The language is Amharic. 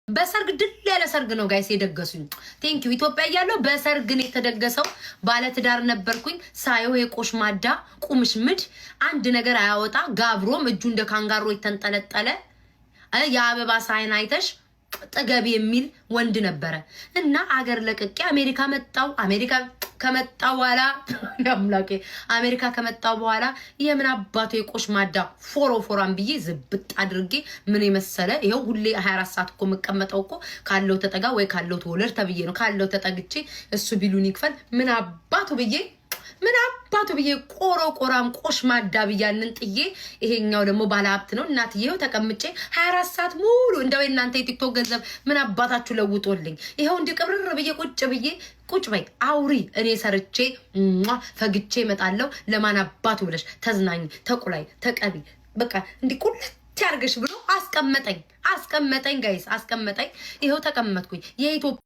በሰርግ ድል ያለ ሰርግ ነው ጋይስ የደገሱኝ። ቴንክ ዩ ኢትዮጵያ ያለው በሰርግ ነው የተደገሰው። ባለ ትዳር ነበርኩኝ። ሳየው የቆሽማዳ ቁምሽምድ አንድ ነገር አያወጣ ጋብሮም እጁ እንደ ካንጋሮ የተንጠለጠለ የአበባ ሳይን አይተሽ ጠገብ የሚል ወንድ ነበረ እና አገር ለቅቄ አሜሪካ መጣው። አሜሪካ ከመጣው በኋላ ያምላኬ አሜሪካ ከመጣው በኋላ የምን አባቱ የቆሽማዳ ፎሮፎራን ብዬ ዝብጥ አድርጌ ምን የመሰለ ይሄው ሁሌ 24 ሰዓት እኮ መቀመጠው እኮ ካለው ተጠጋ ወይ ካለው ተወለድ ተብዬ ነው። ካለው ተጠግቼ እሱ ቢሉን ይክፈል ምን አባቱ ብዬ ቆራም ቆሽማዳ ብያንን ጥዬ ይሄኛው ደግሞ ባለ ሀብት ነው እናትዬው ተቀምጬ 24 ሰዓት ሙሉ እንደው እናንተ የቲክቶክ ገንዘብ ምን አባታችሁ ለውጦልኝ ይሄው እንዲቀብርር ብዬ ቁጭ በይ አውሪ እኔ ሰርቼ ፈግቼ እመጣለሁ። ለማን አባቱ ብለሽ ተዝናኝ ተቁላይ ተቀቢ በቃ እንዲ ቁልት ያርገሽ ብሎ አስቀመጠኝ ጋይስ አስቀመጠኝ። ይሄው ተቀመጥኩኝ የኢትዮጵያ